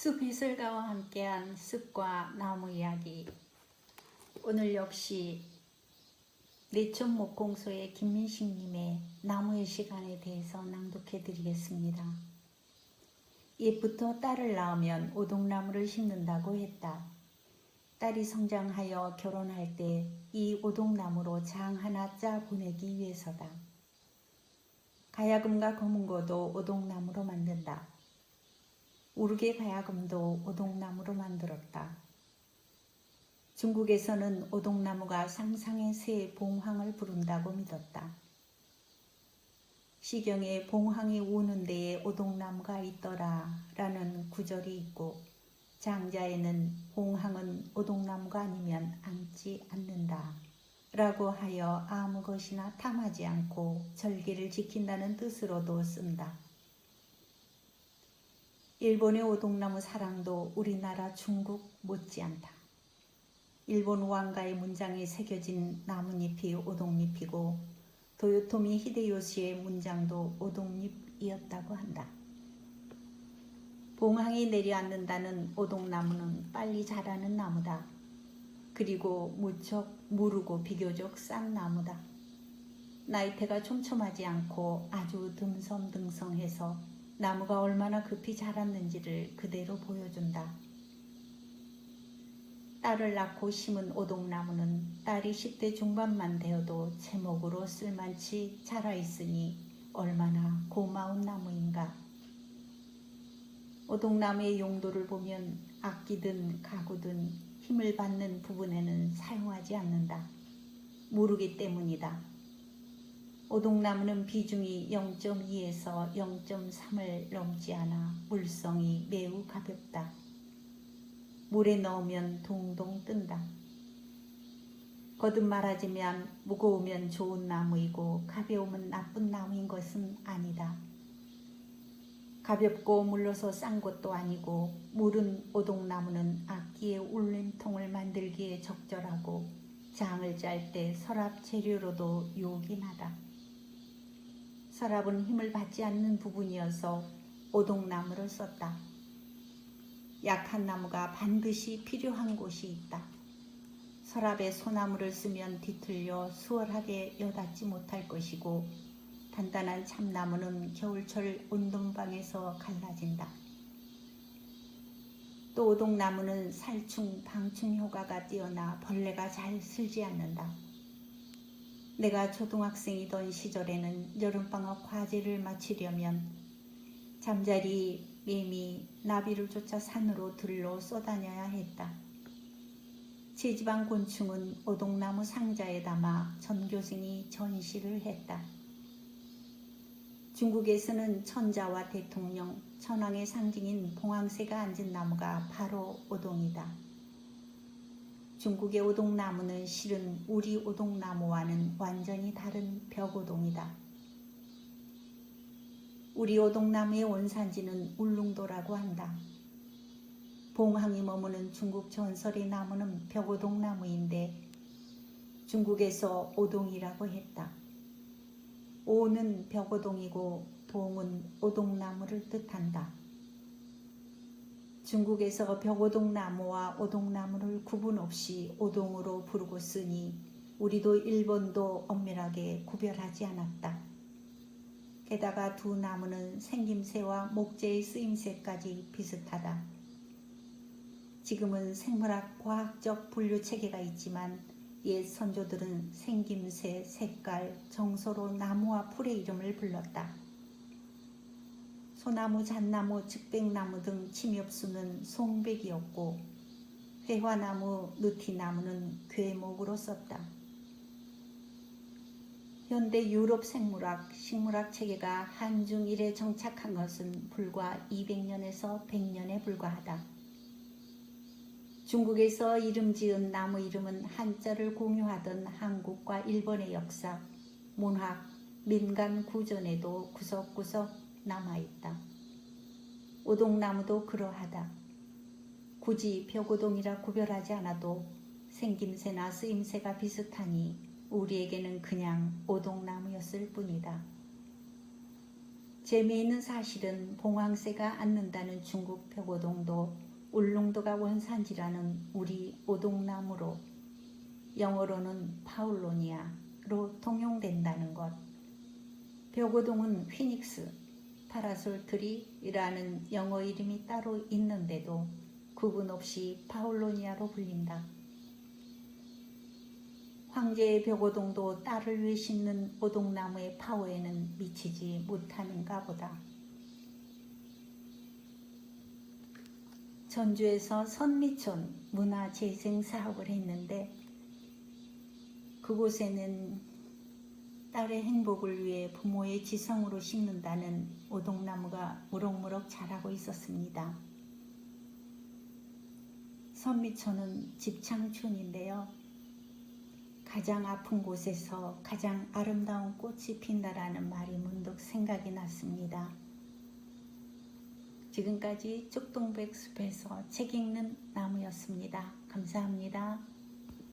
숲이슬가와 함께한 숲과 나무 이야기. 오늘 역시 내촌 목공소의 김민식님의 나무의 시간에 대해서 낭독해 드리겠습니다. 옛부터 딸을 낳으면 오동나무를 심는다고 했다. 딸이 성장하여 결혼할 때 이 오동나무로 장 하나 짜 보내기 위해서다. 가야금과 거문고도 오동나무로 만든다. 우르게 가야금도 오동나무로 만들었다. 중국에서는 오동나무가 상상의 새 봉황을 부른다고 믿었다. 시경에 봉황이 우는 데에 오동나무가 있더라 라는 구절이 있고, 장자에는 봉황은 오동나무가 아니면 앉지 않는다 라고 하여 아무 것이나 탐하지 않고 절개를 지킨다는 뜻으로도 쓴다. 일본의 오동나무 사랑도 우리나라 중국 못지않다. 일본 왕가의 문장에 새겨진 나뭇잎이 오동잎이고, 도요토미 히데요시의 문장도 오동잎이었다고 한다. 봉황이 내려앉는다는 오동나무는 빨리 자라는 나무다. 그리고 무척 무르고 비교적 싼 나무다. 나이테가 촘촘하지 않고 아주 듬성듬성해서 나무가 얼마나 급히 자랐는지를 그대로 보여준다. 딸을 낳고 심은 오동나무는 딸이 10대 중반만 되어도 제목으로 쓸만치 자라있으니 얼마나 고마운 나무인가. 오동나무의 용도를 보면 악기든 가구든 힘을 받는 부분에는 사용하지 않는다. 무르기 때문이다. 오동나무는 비중이 0.2에서 0.3을 넘지 않아 물성이 매우 가볍다. 물에 넣으면 동동 뜬다. 거듭 말하자면 무거우면 좋은 나무이고 가벼우면 나쁜 나무인 것은 아니다. 가볍고 물러서 싼 것도 아니고, 무른 오동나무는 악기의 울림통을 만들기에 적절하고 장을 짤 때 서랍 재료로도 요긴하다. 서랍은 힘을 받지 않는 부분이어서 오동나무를 썼다. 약한 나무가 반드시 필요한 곳이 있다. 서랍에 소나무를 쓰면 뒤틀려 수월하게 여닫지 못할 것이고, 단단한 참나무는 겨울철 온동방에서 갈라진다. 또 오동나무는 살충, 방충 효과가 뛰어나 벌레가 잘 슬지 않는다. 내가 초등학생이던 시절에는 여름방학 과제를 마치려면 잠자리, 매미, 나비를 쫓아 산으로 들러 쏘다녀야 했다. 체지방 곤충은 오동나무 상자에 담아 전교생이 전시를 했다. 중국에서는 천자와 대통령, 천황의 상징인 봉황새가 앉은 나무가 바로 오동이다. 중국의 오동나무는 실은 우리 오동나무와는 완전히 다른 벽오동이다. 우리 오동나무의 원산지는 울릉도라고 한다. 봉황이 머무는 중국 전설의 나무는 벽오동나무인데 중국에서 오동이라고 했다. 오는 벽오동이고 동은 오동나무를 뜻한다. 중국에서 벽오동나무와 오동나무를 구분 없이 오동으로 부르고 쓰니 우리도 일본도 엄밀하게 구별하지 않았다. 게다가 두 나무는 생김새와 목재의 쓰임새까지 비슷하다. 지금은 생물학 과학적 분류 체계가 있지만 옛 선조들은 생김새, 색깔, 정서로 나무와 풀의 이름을 불렀다. 소나무, 잣나무, 측백나무 등 침엽수는 송백이었고, 회화나무, 느티나무는 괴목으로 썼다. 현대 유럽 생물학, 식물학 체계가 한중일에 정착한 것은 불과 200년에서 100년에 불과하다. 중국에서 이름 지은 나무 이름은 한자를 공유하던 한국과 일본의 역사, 문학, 민간 구전에도 구석구석 남아있다. 오동나무도 그러하다. 굳이 벽오동이라 구별하지 않아도 생김새나 쓰임새가 비슷하니 우리에게는 그냥 오동나무였을 뿐이다. 재미있는 사실은 봉황새가 앓는다는 중국 벽오동도 울릉도가 원산지라는 우리 오동나무로 영어로는 파울로니아로 통용된다는 것. 벽오동은 피닉스, 파라솔 트리라는 영어 이름이 따로 있는데도 구분 없이 파울로니아로 불린다. 황제의 벽오동도 딸을 위해 심는 오동나무의 파워에는 미치지 못하는가 보다. 전주에서 선미촌 문화재생 사업을 했는데 그곳에는 딸의 행복을 위해 부모의 지성으로 심는다는 오동나무가 무럭무럭 자라고 있었습니다. 선미촌은 집창촌인데요. 가장 아픈 곳에서 가장 아름다운 꽃이 핀다라는 말이 문득 생각이 났습니다. 지금까지 쪽동백숲에서 책 읽는 나무였습니다. 감사합니다.